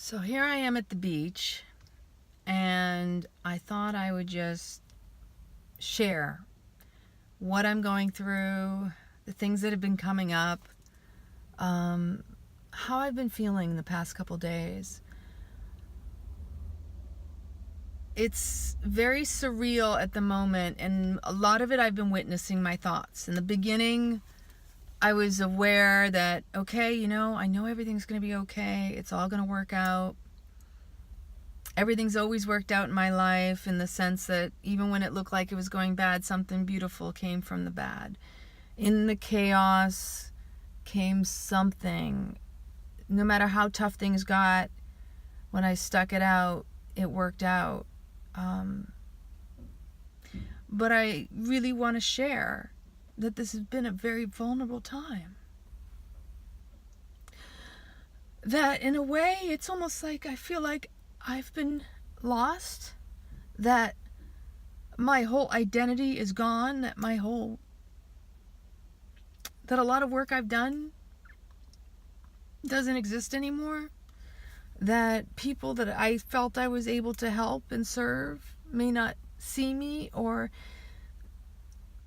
So here I am at the beach, and I thought I would just share what I'm going through, the things that have been coming up, how I've been feeling the past couple days. It's very surreal at the moment, and a lot of it I've been witnessing my thoughts. In the beginning, I was aware that, okay, I know everything's going to be okay. It's all going to work out. Everything's always worked out in my life, in the sense that even when it looked like it was going bad, something beautiful came from the bad. In the chaos came something. No matter how tough things got, when I stuck it out, it worked out. But I really want to share that this has been a very vulnerable time. That in a way, it's almost like I feel like I've been lost, that my whole identity is gone, that a lot of work I've done doesn't exist anymore, that people that I felt I was able to help and serve may not see me, or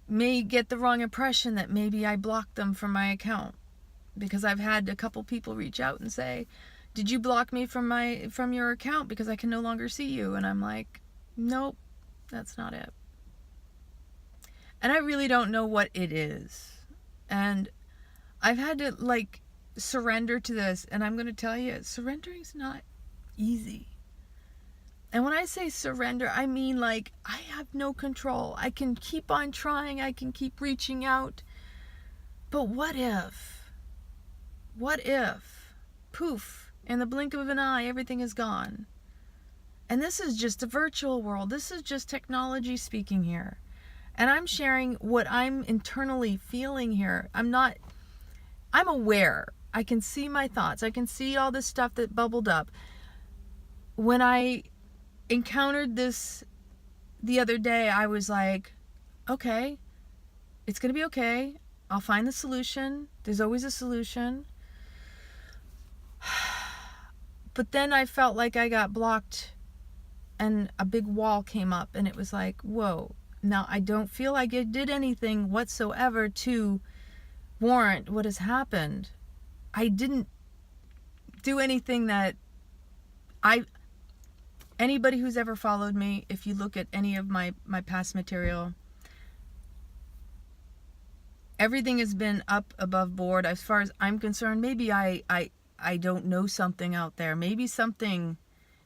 may get the wrong impression that maybe I blocked them from my account. Because I've had a couple people reach out and say, "Did you block me from your account because I can no longer see you?" And I'm like, nope, that's not it. And I really don't know what it is. And I've had to surrender to this, and I'm going to tell you, surrendering's not easy. And when I say surrender, I mean I have no control. I can keep on trying, I can keep reaching out. But what if, poof, in the blink of an eye, everything is gone? And this is just a virtual world. This is just technology speaking here. And I'm sharing what I'm internally feeling here. I'm aware. I can see my thoughts. I can see all this stuff that bubbled up. When I encountered this the other day, I was like, okay, it's going to be okay. I'll find the solution. There's always a solution. But then I felt like I got blocked, and a big wall came up, and it was like, whoa. Now I don't feel like I did anything whatsoever to warrant what has happened. I didn't do anything that anybody who's ever followed me, if you look at any of my past material, everything has been up above board as far as I'm concerned. Maybe I don't know something out there. Maybe something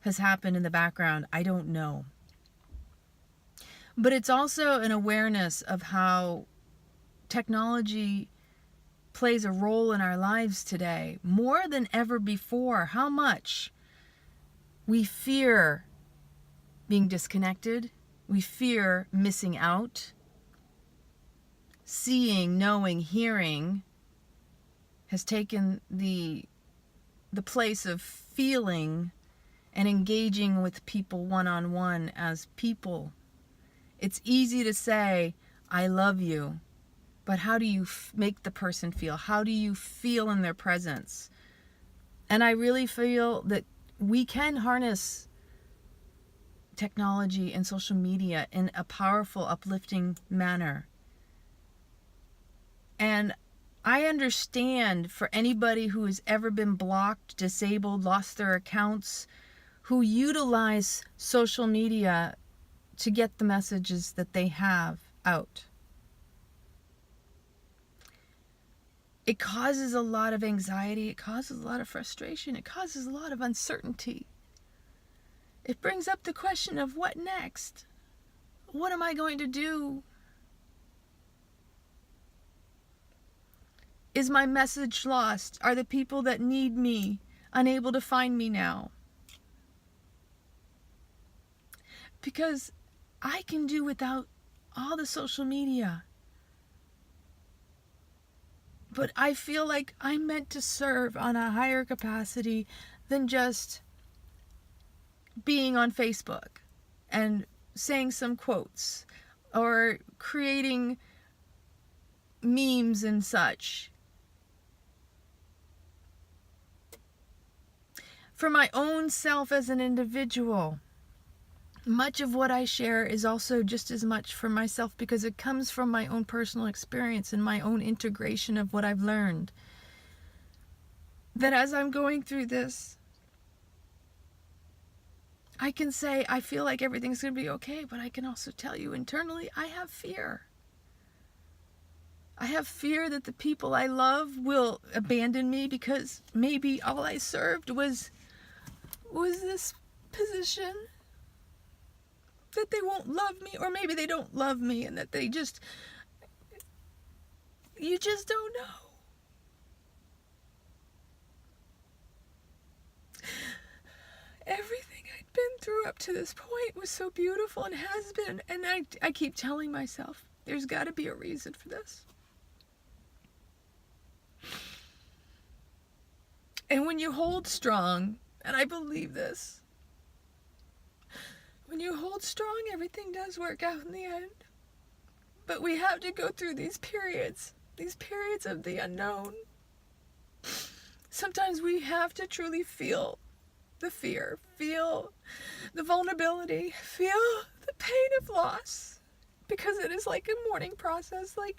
has happened in the background. I don't know. But it's also an awareness of how technology plays a role in our lives today, more than ever before. How much we fear being disconnected. We fear missing out. Seeing, knowing, hearing has taken the place of feeling and engaging with people one-on-one as people. It's easy to say, I love you, but how do you make the person feel? How do you feel in their presence? And I really feel that we can harness technology and social media in a powerful, uplifting manner. And I understand for anybody who has ever been blocked, disabled, lost their accounts, who utilize social media to get the messages that they have out. It causes a lot of anxiety. It causes a lot of frustration. It causes a lot of uncertainty. It brings up the question of what next? What am I going to do? Is my message lost? Are the people that need me unable to find me now? Because I can do without all the social media. But I feel like I'm meant to serve on a higher capacity than just being on Facebook and saying some quotes or creating memes and such. for my own self as an individual. Much of what I share is also just as much for myself because it comes from my own personal experience and my own integration of what I've learned. That as I'm going through this, I can say I feel like everything's going to be okay, but I can also tell you internally I have fear. I have fear that the people I love will abandon me because maybe all I served was this position. That they won't love me, or maybe they don't love me, and that they just, you just don't know. Everything I'd been through up to this point was so beautiful and has been, and I keep telling myself, there's got to be a reason for this. And when you hold strong, and I believe this, when you hold strong, everything does work out in the end. But we have to go through these periods of the unknown. Sometimes we have to truly feel the fear, feel the vulnerability, feel the pain of loss. Because it is like a mourning process, like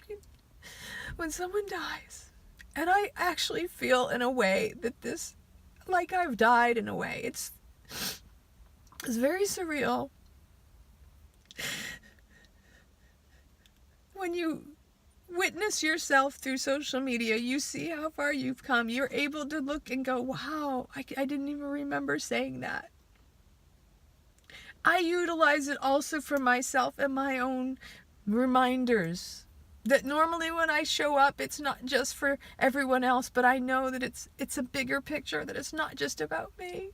when someone dies. And I actually feel in a way that this, like I've died in a way. It's very surreal. When you witness yourself through social media, you see how far you've come. You're able to look and go, wow, I didn't even remember saying that. I utilize it also for myself and my own reminders. That normally when I show up, it's not just for everyone else, but I know that it's a bigger picture, that it's not just about me.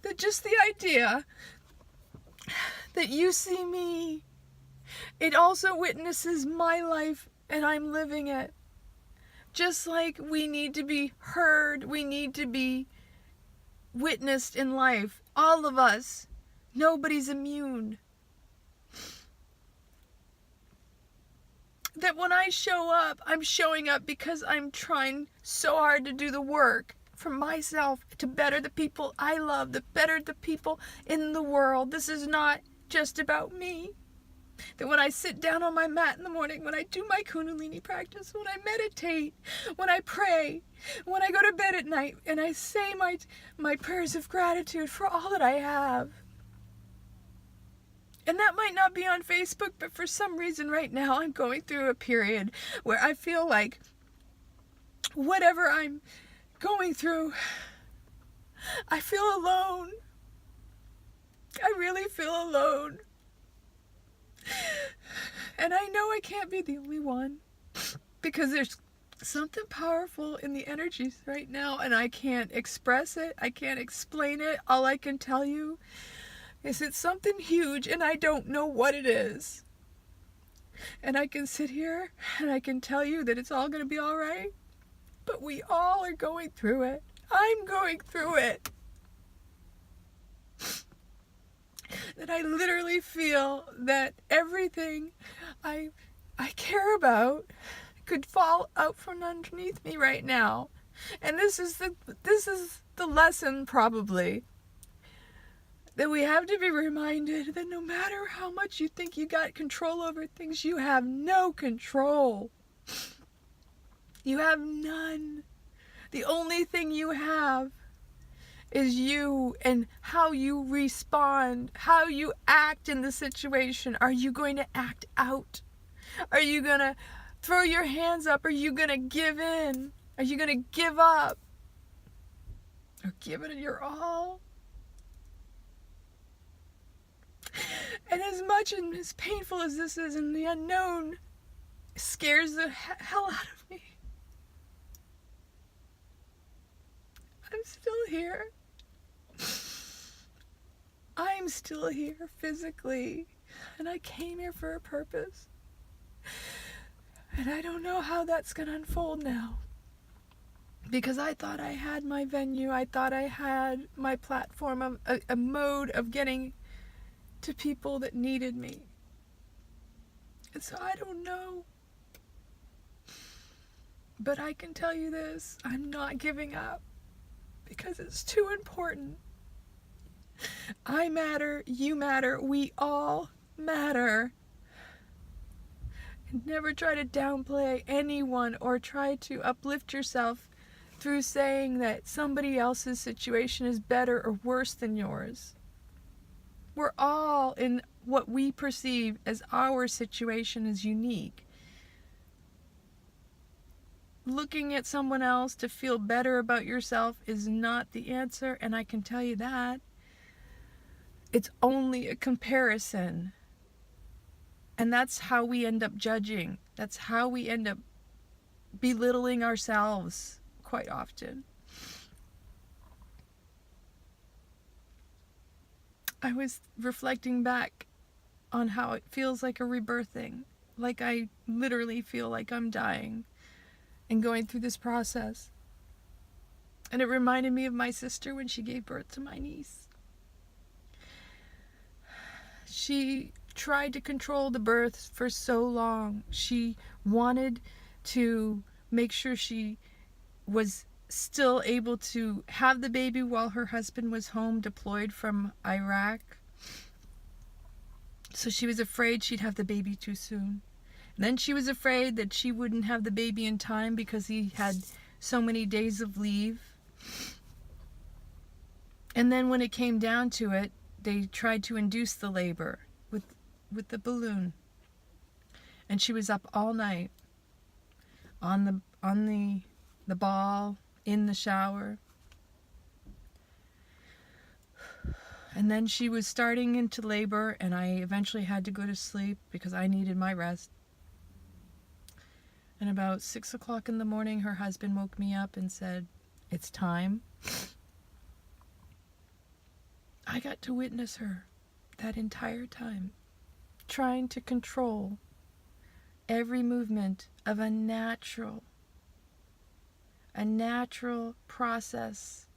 That just the idea that you see me, it also witnesses my life and I'm living it. Just like we need to be heard, we need to be witnessed in life. All of us. Nobody's immune. That when I show up, I'm showing up because I'm trying so hard to do the work for myself, to better the people I love, to better the people in the world. This is not just about me. That when I sit down on my mat in the morning, when I do my Kundalini practice, when I meditate, when I pray, when I go to bed at night, and I say my prayers of gratitude for all that I have. And that might not be on Facebook, but for some reason right now I'm going through a period where I feel like whatever I'm going through, I feel alone. I really feel alone. And I know I can't be the only one, because there's something powerful in the energies right now, and I can't express it. I can't explain it. All I can tell you is it's something huge, and I don't know what it is. And I can sit here and I can tell you that it's all going to be all right. But we all are going through it. I'm going through it. That I literally feel that everything I care about could fall out from underneath me right now. And this is the lesson, probably, that we have to be reminded that no matter how much you think you got control over things, you have no control. You have none. The only thing you have is you and how you respond, how you act in the situation. Are you going to act out? Are you going to throw your hands up? Are you going to give in? Are you going to give up? Or give it your all? And as much and as painful as this is, and the unknown scares the hell out of me, I'm still here. I'm still here physically, and I came here for a purpose. And I don't know how that's going to unfold now. Because I thought I had my venue, I thought I had my platform, of a mode of getting to people that needed me. And so I don't know. But I can tell you this, I'm not giving up. because it's too important. I matter, you matter, we all matter. And never try to downplay anyone or try to uplift yourself through saying that somebody else's situation is better or worse than yours. We're all in what we perceive as our situation is unique. Looking at someone else to feel better about yourself is not the answer, and I can tell you that. It's only a comparison. And that's how we end up judging. That's how we end up belittling ourselves quite often. I was reflecting back on how it feels like a rebirthing. Like I literally feel like I'm dying and going through this process. And it reminded me of my sister when she gave birth to my niece. She tried to control the birth for so long. She wanted to make sure she was still able to have the baby while her husband was home deployed from Iraq. So she was afraid she'd have the baby too soon. And then she was afraid that she wouldn't have the baby in time because he had so many days of leave. And then when it came down to it, they tried to induce the labor with the balloon. And she was up all night on the ball, in the shower. And then she was starting into labor, and I eventually had to go to sleep because I needed my rest. And about 6 o'clock in the morning, her husband woke me up and said, "It's time." I got to witness her that entire time, trying to control every movement of a natural process.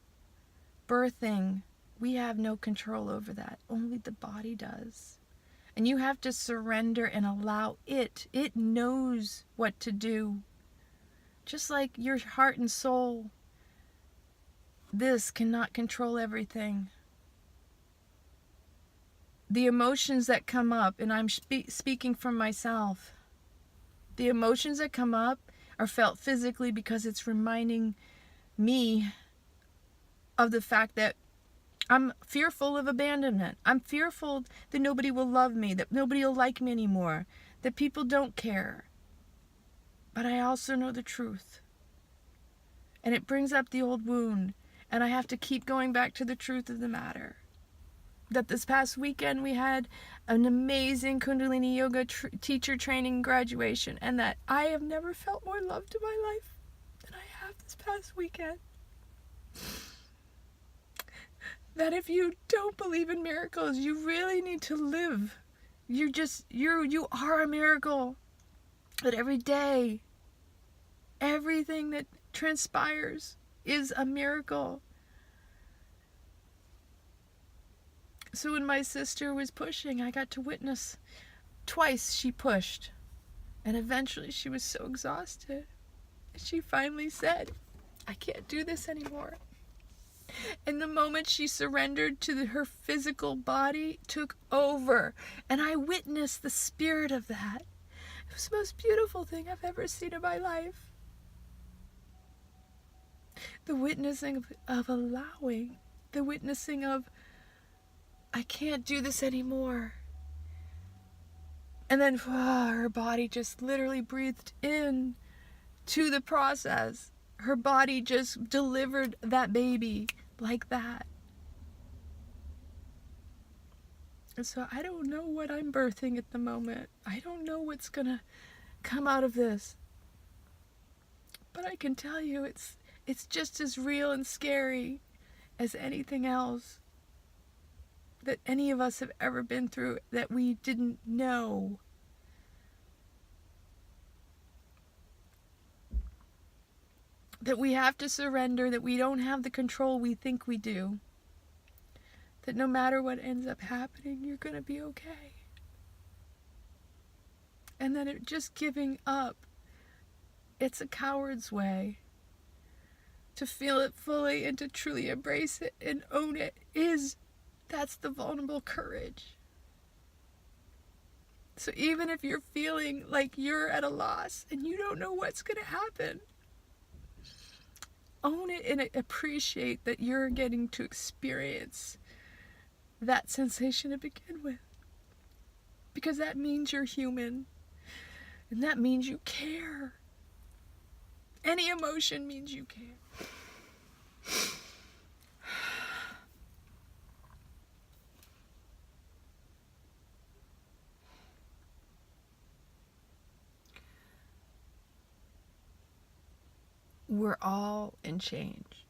Birthing, we have no control over that. Only the body does. And you have to surrender and allow it. It knows what to do. Just like your heart and soul, this cannot control everything. The emotions that come up, and I'm speaking from myself, the emotions that come up are felt physically because it's reminding me of the fact that I'm fearful of abandonment. I'm fearful that nobody will love me, that nobody will like me anymore, that people don't care. But I also know the truth. And it brings up the old wound, and I have to keep going back to the truth of the matter. That this past weekend we had an amazing Kundalini Yoga teacher training graduation, and that I have never felt more loved in my life than I have this past weekend. That if you don't believe in miracles, you really need to live. You are a miracle. That every day, everything that transpires is a miracle. So when my sister was pushing, I got to witness twice she pushed. And eventually she was so exhausted. She finally said, "I can't do this anymore." And the moment she surrendered to her physical body, took over. And I witnessed the spirit of that. It was the most beautiful thing I've ever seen in my life. The witnessing of allowing. The witnessing of, I can't do this anymore. And then her body just literally breathed in to the process. Her body just delivered that baby like that. And so I don't know what I'm birthing at the moment. I don't know what's gonna come out of this. But I can tell you it's just as real and scary as anything else that any of us have ever been through that we didn't know. That we have to surrender, that we don't have the control we think we do. That no matter what ends up happening, you're going to be okay. And that just giving up, it's a coward's way to feel it fully and to truly embrace it and own it, that's the vulnerable courage. So even if you're feeling like you're at a loss and you don't know what's going to happen, own it and appreciate that you're getting to experience that sensation to begin with. Because that means you're human. And that means you care. Any emotion means you care. We're all in change.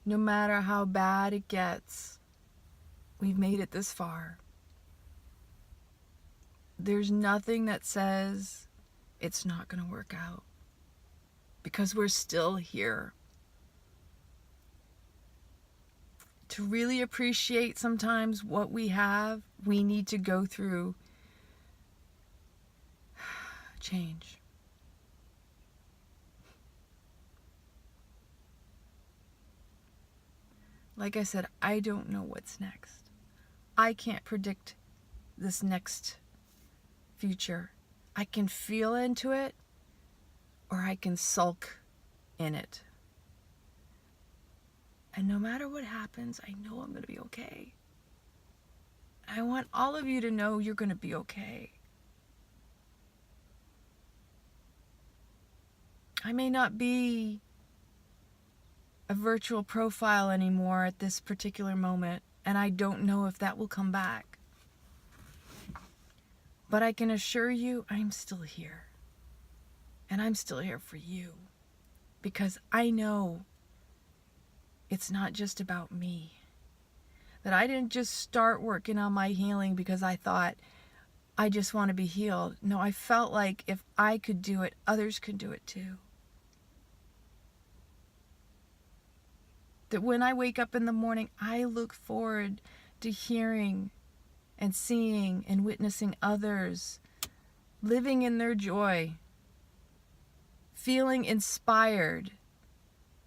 No matter how bad it gets, we've made it this far. There's nothing that says it's not going to work out, because we're still here. To really appreciate sometimes what we have, we need to go through change. Like I said, I don't know what's next. I can't predict this next future. I can feel into it, or I can sulk in it. And no matter what happens, I know I'm going to be okay. I want all of you to know you're going to be okay. I may not be a virtual profile anymore at this particular moment, and I don't know if that will come back. But I can assure you, I'm still here. And I'm still here for you. Because I know it's not just about me. That I didn't just start working on my healing because I thought, I just want to be healed. No, I felt like if I could do it, others could do it too. That when I wake up in the morning, I look forward to hearing and seeing and witnessing others living in their joy, feeling inspired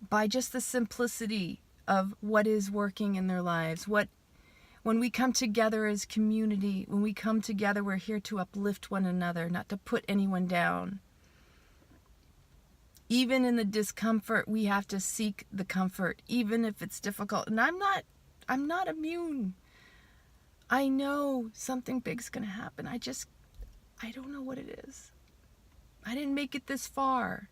by just the simplicity of what is working in their lives. When we come together as community, when we come together, we're here to uplift one another, not to put anyone down. Even in the discomfort, we have to seek the comfort, even if it's difficult. And I'm not immune. I know something big's going to happen. I don't know what it is. I didn't make it this far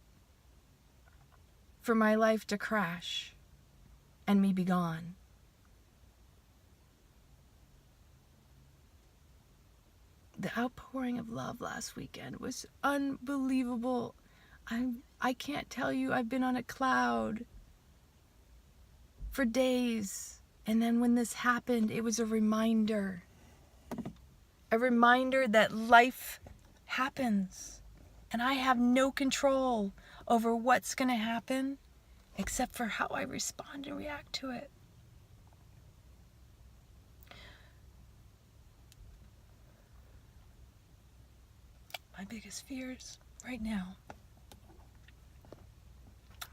for my life to crash and me be gone. The outpouring of love last weekend was unbelievable. I can't tell you, I've been on a cloud for days. And then when this happened, it was a reminder that life happens. And I have no control over what's going to happen except for how I respond and react to it. My biggest fears right now.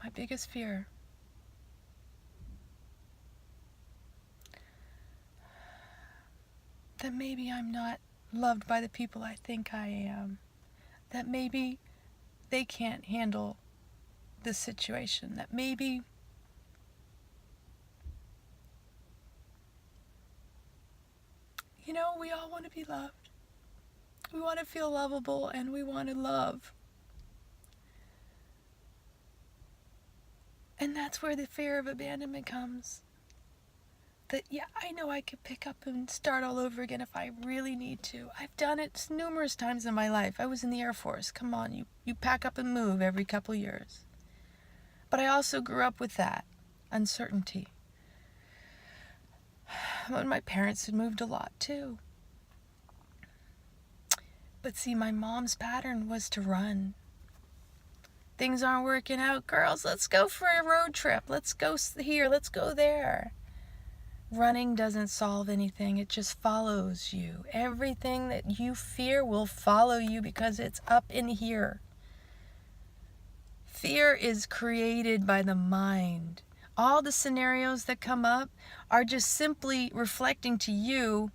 My biggest fear. That maybe I'm not loved by the people I think I am. That maybe they can't handle this situation. That maybe we all want to be loved. We want to feel lovable and we want to love. And that's where the fear of abandonment comes. That, I know I could pick up and start all over again if I really need to. I've done it numerous times in my life. I was in the Air Force. Come on, you pack up and move every couple years. But I also grew up with that uncertainty. When my parents had moved a lot too. But see, my mom's pattern was to run. Things aren't working out. Girls, let's go for a road trip. Let's go here. Let's go there. Running doesn't solve anything. It just follows you. Everything that you fear will follow you because it's up in here. fear is created by the mind. All the scenarios that come up are just simply reflecting to you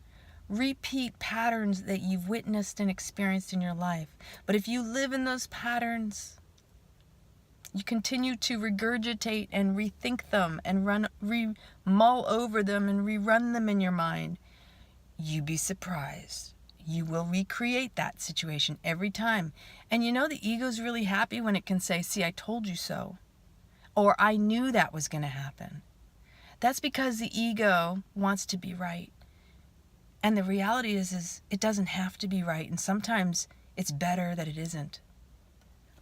repeat patterns that you've witnessed and experienced in your life. But if you live in those patterns, you continue to regurgitate and rethink them and mull over them and rerun them in your mind, you'd be surprised. You will recreate that situation every time. And you know the ego's really happy when it can say, see, I told you so. Or I knew that was going to happen. That's because the ego wants to be right. And the reality is it doesn't have to be right. And sometimes it's better that it isn't.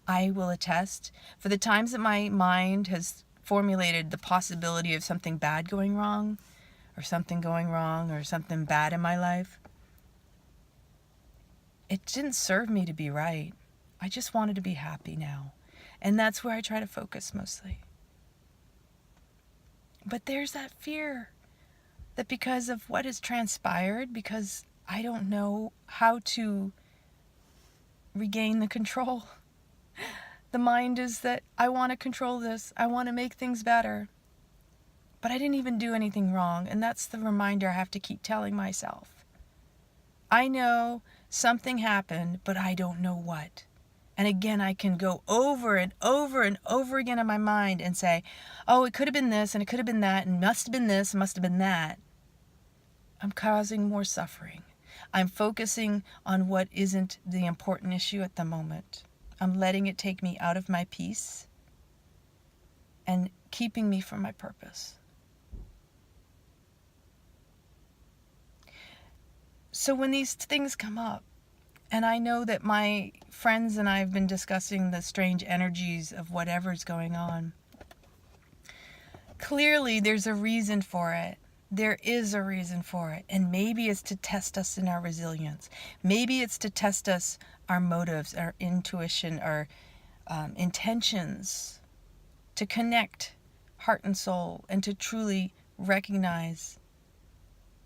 I will attest, for the times that my mind has formulated the possibility of something bad going wrong, or something going wrong, or something bad in my life, it didn't serve me to be right. I just wanted to be happy now. And that's where I try to focus mostly. But there's that fear that because of what has transpired, because I don't know how to regain the control, the mind is that I want to control this. I want to make things better. But I didn't even do anything wrong. And that's the reminder I have to keep telling myself. I know something happened, but I don't know what. And again, I can go over and over and over again in my mind and say, oh, it could have been this and it could have been that and must have been this, must have been that. I'm causing more suffering. I'm focusing on what isn't the important issue at the moment. I'm letting it take me out of my peace and keeping me from my purpose. So when these things come up, and I know that my friends and I have been discussing the strange energies of whatever's going on, clearly there's a reason for it. There is a reason for it. And maybe it's to test us in our resilience. Maybe it's to test us, our motives, our intuition, our intentions, to connect heart and soul and to truly recognize,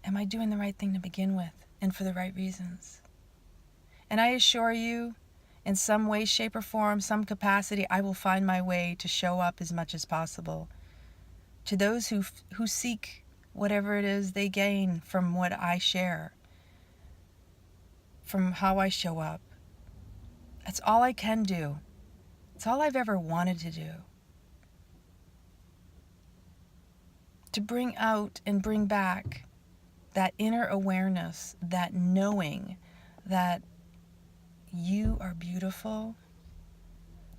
am I doing the right thing to begin with and for the right reasons? And I assure you, in some way, shape, or form, some capacity, I will find my way to show up as much as possible. To those who seek whatever it is they gain from what I share, from how I show up. That's all I can do. It's all I've ever wanted to do. To bring out and bring back that inner awareness, that knowing that you are beautiful.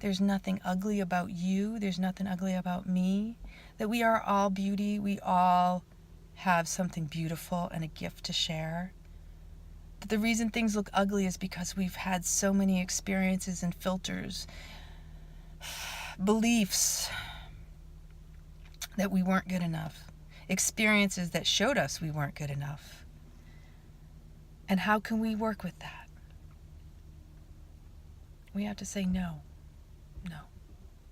There's nothing ugly about you. There's nothing ugly about me. That we are all beauty. We all have something beautiful and a gift to share. That the reason things look ugly is because we've had so many experiences and filters, beliefs that we weren't good enough, experiences that showed us we weren't good enough. And how can we work with that? We have to say no,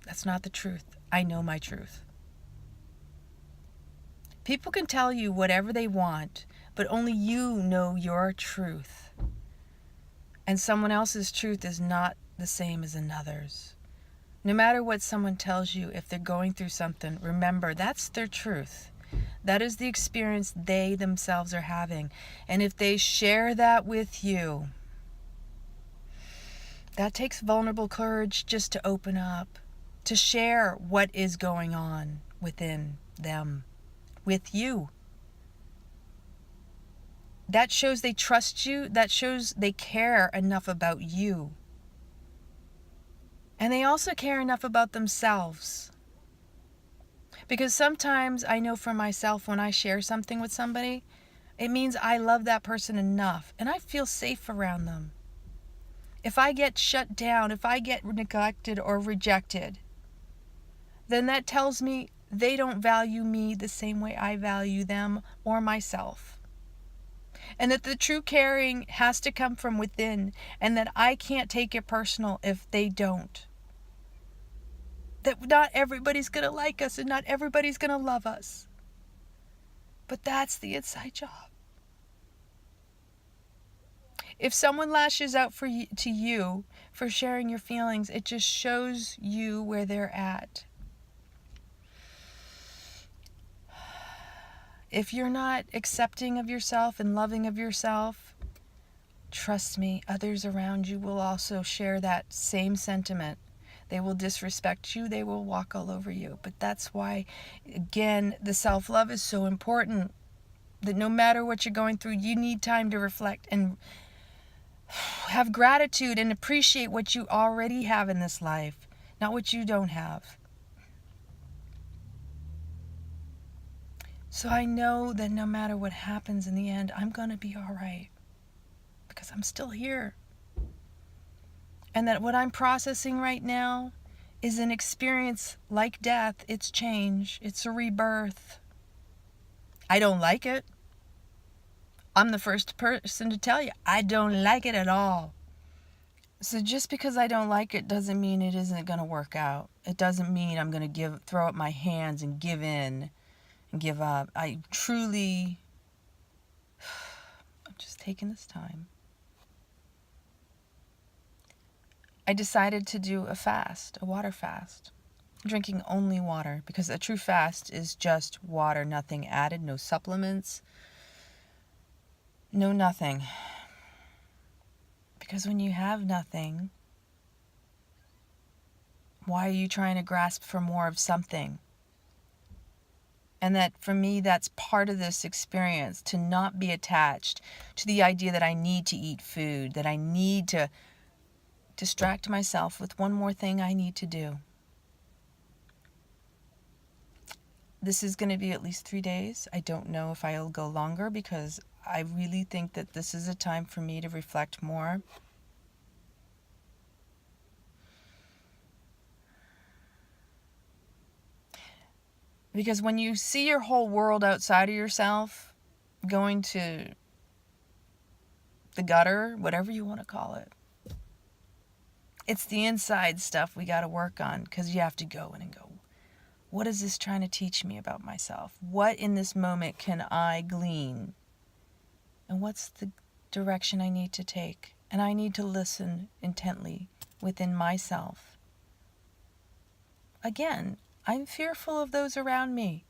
that's not the truth. I know my truth. People can tell you whatever they want, but only you know your truth. And someone else's truth is not the same as another's. No matter what someone tells you, if they're going through something, remember that's their truth. That is the experience they themselves are having. And if they share that with you, that takes vulnerable courage just to open up, to share what is going on within them, with you. That shows they trust you. That shows they care enough about you. And they also care enough about themselves. Because sometimes I know for myself when I share something with somebody, it means I love that person enough and I feel safe around them. If I get shut down, if I get neglected or rejected, then that tells me they don't value me the same way I value them or myself. And that the true caring has to come from within, and that I can't take it personal if they don't. That not everybody's going to like us and not everybody's going to love us. But that's the inside job. If someone lashes out to you for sharing your feelings, it just shows you where they're at. If you're not accepting of yourself and loving of yourself, trust me, others around you will also share that same sentiment. They will disrespect you. They will walk all over you. But that's why, again, the self-love is so important. That no matter what you're going through, you need time to reflect and have gratitude and appreciate what you already have in this life, not what you don't have. So I know that no matter what happens in the end, I'm going to be all right because I'm still here. And that what I'm processing right now is an experience like death. It's change. It's a rebirth. I don't like it. I'm the first person to tell you, I don't like it at all. So just because I don't like it doesn't mean it isn't going to work out. It doesn't mean I'm going to throw up my hands and give in and give up. I'm just taking this time. I decided to do a fast, a water fast. Drinking only water, because a true fast is just water, nothing added, no supplements, no nothing. Because when you have nothing, why are you trying to grasp for more of something? And that for me, that's part of this experience, to not be attached to the idea that I need to eat food, that I need to distract myself with one more thing I need to do. This is going to be at least 3 days. I don't know if I'll go longer because I really think that this is a time for me to reflect more. Because when you see your whole world outside of yourself going to the gutter, whatever you want to call it, it's the inside stuff we got to work on, because you have to go in and go, what is this trying to teach me about myself? What in this moment can I glean? And what's the direction I need to take? And I need to listen intently within myself. Again, I'm fearful of those around me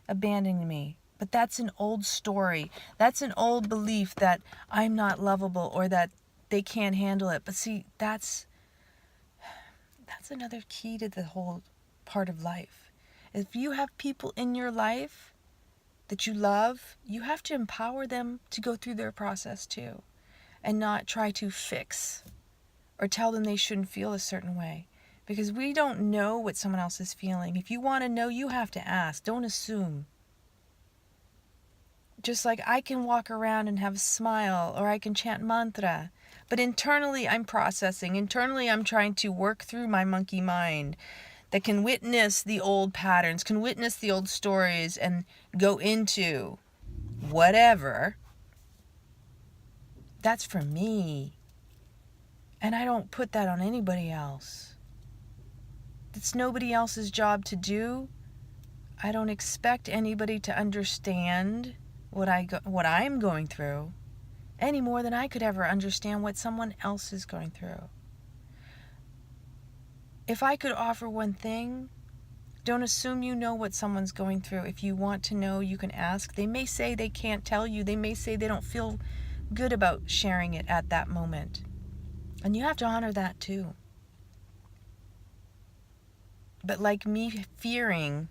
abandoning me. But that's an old story. That's an old belief that I'm not lovable or that they can't handle it. But see, that's another key to the whole part of life. If you have people in your life that you love, you have to empower them to go through their process too, and not try to fix or tell them they shouldn't feel a certain way, because we don't know what someone else is feeling. If you want to know, you have to ask. Don't assume. Just like I can walk around and have a smile, or I can chant mantra, but internally I'm processing. Internally I'm trying to work through my monkey mind that can witness the old patterns, can witness the old stories, and go into whatever. That's for me. And I don't put that on anybody else. It's nobody else's job to do. I don't expect anybody to understand what I'm going through any more than I could ever understand what someone else is going through. If I could offer one thing, don't assume you know what someone's going through. If you want to know, you can ask. They may say they can't tell you. They may say they don't feel good about sharing it at that moment. And you have to honor that too. But like me fearing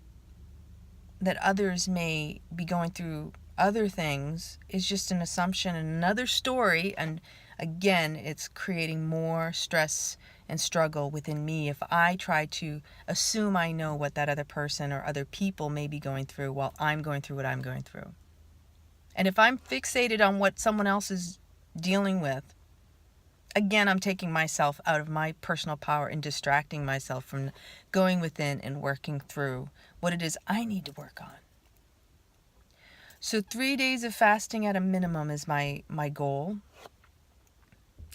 that others may be going through other things is just an assumption and another story. And again, it's creating more stress and struggle within me if I try to assume I know what that other person or other people may be going through while I'm going through what I'm going through. And if I'm fixated on what someone else is dealing with, again, I'm taking myself out of my personal power and distracting myself from going within and working through what it is I need to work on. So 3 days of fasting at a minimum is my goal.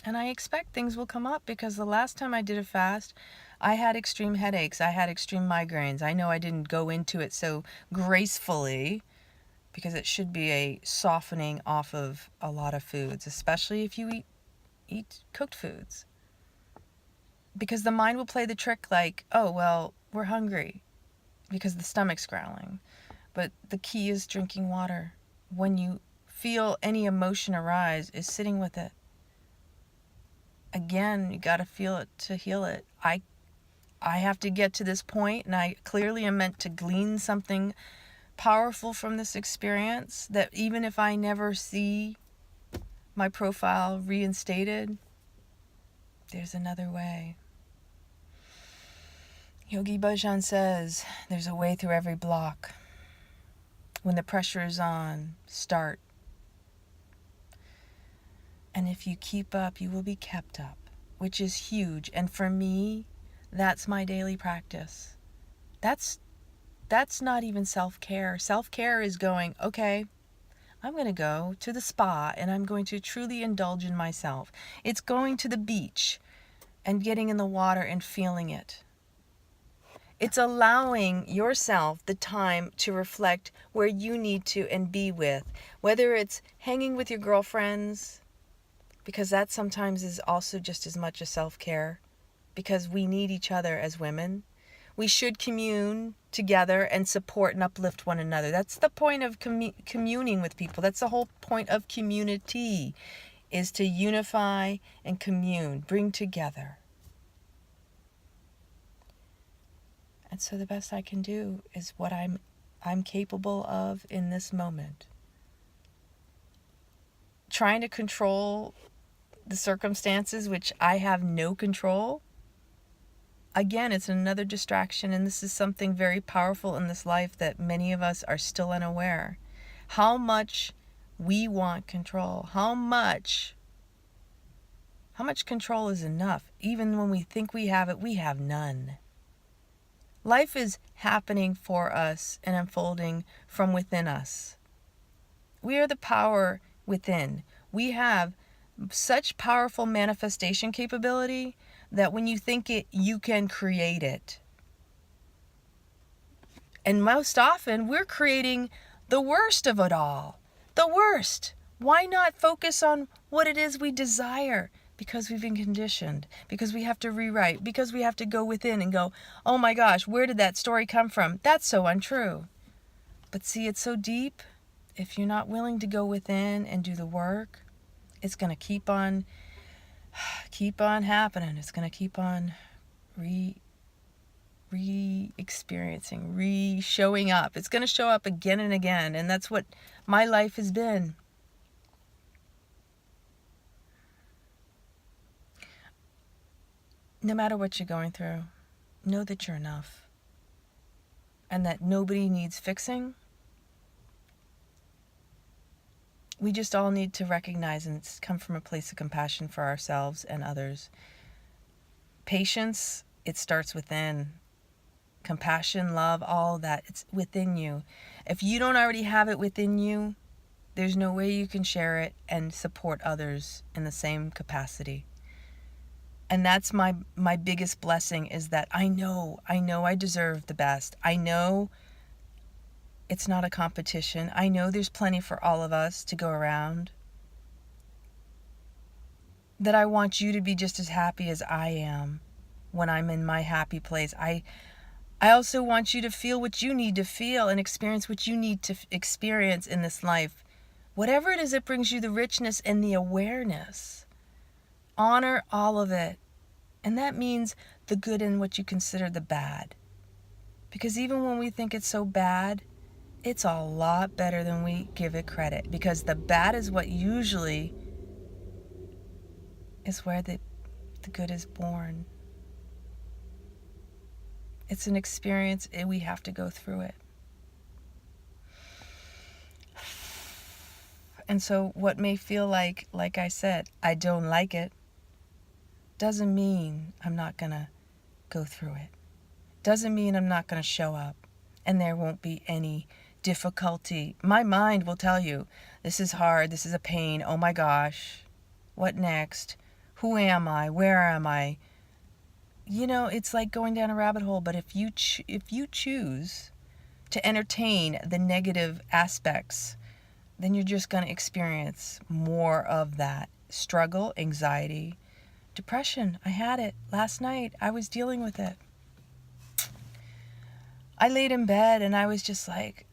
And I expect things will come up, because the last time I did a fast, I had extreme headaches. I had extreme migraines. I know I didn't go into it so gracefully, because it should be a softening off of a lot of foods, especially if you eat eat cooked foods. Because the mind will play the trick like, oh, well, we're hungry because the stomach's growling. But the key is drinking water. When you feel any emotion arise, is sitting with it. Again, you got to feel it to heal it. I have to get to this point, and I clearly am meant to glean something powerful from this experience, that even if I never see my profile reinstated, there's another way. Yogi Bhajan says, there's a way through every block. When the pressure is on, start. And if you keep up, you will be kept up, which is huge. And for me, that's my daily practice. That's not even self-care. Self-care is going, okay, I'm going to go to the spa and I'm going to truly indulge in myself. It's going to the beach and getting in the water and feeling it. It's allowing yourself the time to reflect where you need to and be with, whether it's hanging with your girlfriends, because that sometimes is also just as much a self-care, because we need each other as women. We should commune together and support and uplift one another. That's the point of communing with people. That's the whole point of community, is to unify and commune, bring together. And so the best I can do is what I'm capable of in this moment. Trying to control the circumstances, which I have no control, again, it's another distraction, and this is something very powerful in this life that many of us are still unaware. How much we want control. How much control is enough? Even when we think we have it, we have none. Life is happening for us and unfolding from within us. We are the power within. We have such powerful manifestation capability that when you think it, you can create it. And most often, we're creating the worst of it all. The worst. Why not focus on what it is we desire? Because we've been conditioned. Because we have to rewrite. Because we have to go within and go, oh my gosh, where did that story come from? That's so untrue. But see, it's so deep. If you're not willing to go within and do the work, it's going to keep on happening. It's going to keep on re-experiencing, showing up. It's going to show up again and again. And that's what my life has been. No matter what you're going through, know that you're enough. And that nobody needs fixing. We just all need to recognize and come from a place of compassion for ourselves and others. Patience, it starts within. Compassion, love, all that, it's within you. If you don't already have it within you, there's no way you can share it and support others in the same capacity. And that's my biggest blessing, is that I know I deserve the best. I know it's not a competition. I know there's plenty for all of us to go around. That I want you to be just as happy as I am when I'm in my happy place. I also want you to feel what you need to feel and experience what you need to experience in this life. Whatever it is that brings you the richness and the awareness. Honor all of it. And that means the good and what you consider the bad. Because even when we think it's so bad, it's a lot better than we give it credit. Because the bad is what usually is where the good is born. It's an experience, and we have to go through it. And so what may feel like I said, I don't like it, doesn't mean I'm not going to go through it. Doesn't mean I'm not going to show up and there won't be any difficulty. My mind will tell you, this is hard, this is a pain, oh my gosh, what next? Who am I? Where am I? You know, it's like going down a rabbit hole, but if you choose to entertain the negative aspects, then you're just going to experience more of that. struggle, anxiety, depression. I had it last night. I was dealing with it. I laid in bed and I was just like,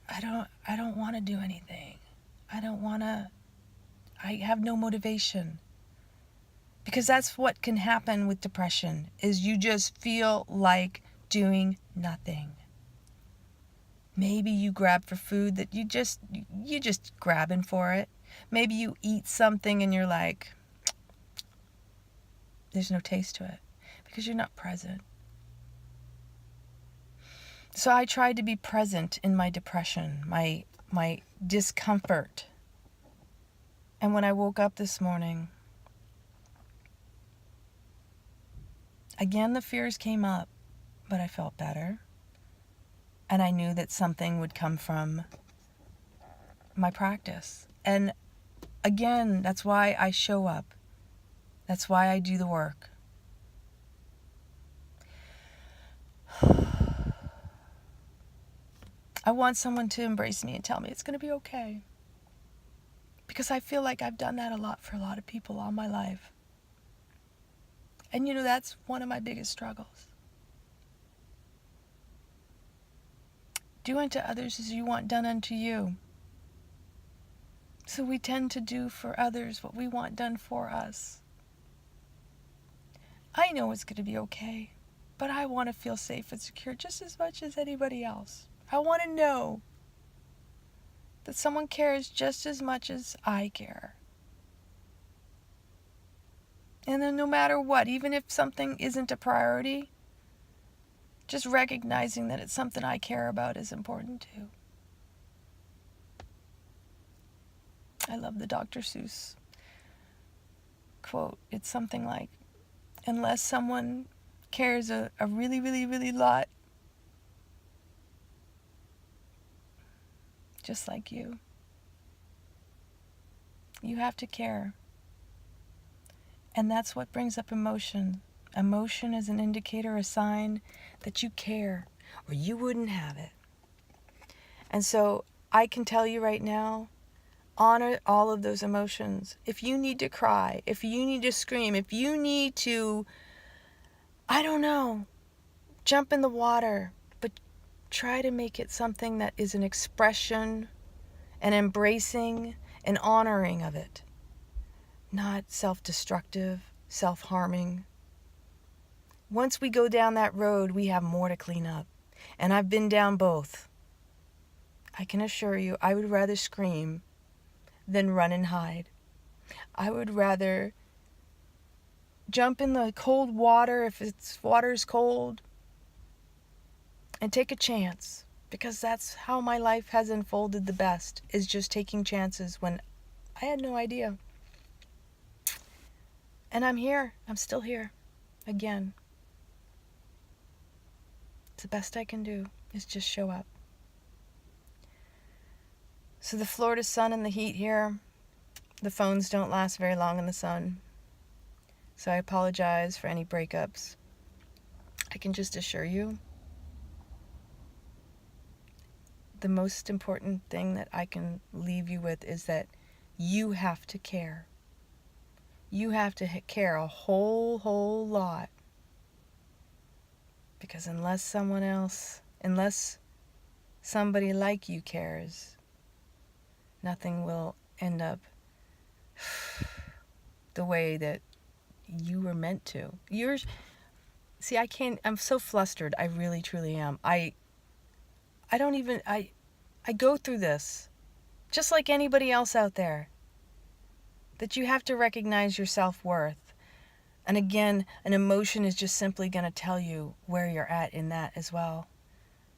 I don't want to do anything. I have no motivation. Because that's what can happen with depression, is you just feel like doing nothing. Maybe you grab for food that you just grabbing for it. Maybe you eat something and you're like, there's no taste to it because you're not present. So I tried to be present in my depression, my discomfort. And when I woke up this morning, again the fears came up, but I felt better. And I knew that something would come from my practice. And again, that's why I show up. That's why I do the work. I want someone to embrace me and tell me it's going to be okay. Because I feel like I've done that a lot for a lot of people all my life. And that's one of my biggest struggles. Do unto others as you want done unto you. So we tend to do for others what we want done for us. I know it's going to be okay, but I want to feel safe and secure just as much as anybody else. I want to know that someone cares just as much as I care. And then no matter what, even if something isn't a priority, just recognizing that it's something I care about is important too. I love the Dr. Seuss quote. It's something like, unless someone cares a really, really, really lot, just like you have to care. And that's what brings up emotion. Emotion is an indicator, a sign that you care, or you wouldn't have it. And so I can tell you right now, honor all of those emotions. If you need to cry, if you need to scream, if you need to, I don't know, jump in the water, but try to make it something that is an expression, an embracing, an honoring of it. Not self-destructive, self-harming. Once we go down that road, we have more to clean up. And I've been down both. I can assure you, I would rather scream than run and hide. I would rather jump in the cold water if water's cold and take a chance, because that's how my life has unfolded the best, is just taking chances when I had no idea. And I'm here. I'm still here. Again. It's the best I can do, is just show up. So the Florida sun and the heat here, the phones don't last very long in the sun. So I apologize for any breakups. I can just assure you, the most important thing that I can leave you with is that you have to care. You have to care a whole lot. Because unless somebody like you cares, nothing will end up the way that you were meant to. I'm so flustered. I really, truly am. I go through this just like anybody else out there. That you have to recognize your self-worth. And again, an emotion is just simply going to tell you where you're at in that as well.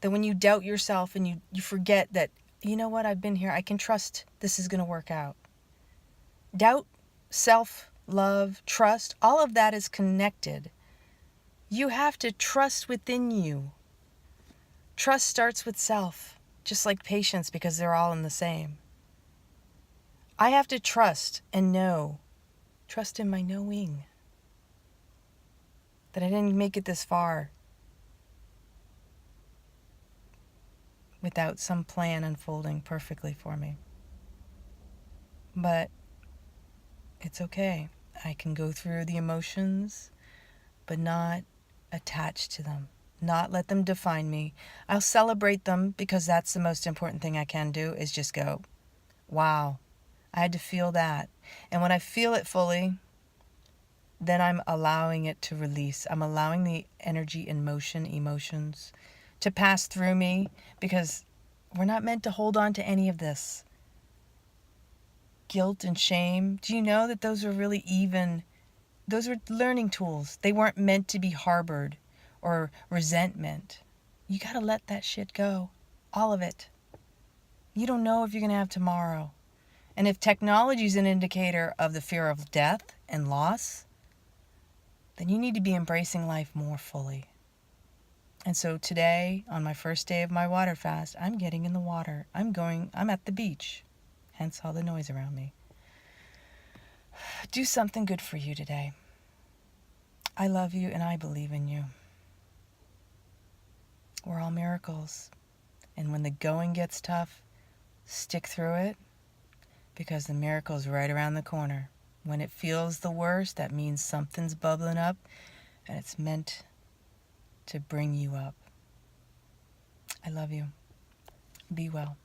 That when you doubt yourself and you forget that, you know what, I've been here, I can trust this is going to work out. Doubt, self-love, trust, all of that is connected. You have to trust within you. Trust starts with self, just like patience, because they're all in the same. I have to trust and know, trust in my knowing, that I didn't make it this far without some plan unfolding perfectly for me. But It's okay. I can go through the emotions, but not attach to them, not let them define me. I'll celebrate them because that's the most important thing I can do, is just go, wow, I had to feel that. And when I feel it fully, then I'm allowing it to release. I'm allowing the energy and emotions to pass through me, because we're not meant to hold on to any of this. Guilt and shame, do you know that those were learning tools? They weren't meant to be harbored, or resentment. You gotta let that shit go. All of it. You don't know if you're gonna have tomorrow. And if technology is an indicator of the fear of death and loss, then you need to be embracing life more fully. And so today, on my first day of my water fast, I'm getting in the water. I'm at the beach. Hence all the noise around me. Do something good for you today. I love you and I believe in you. We're all miracles. And when the going gets tough, stick through it, because the miracle's right around the corner. When it feels the worst, that means something's bubbling up and it's meant to bring you up. I love you. Be well.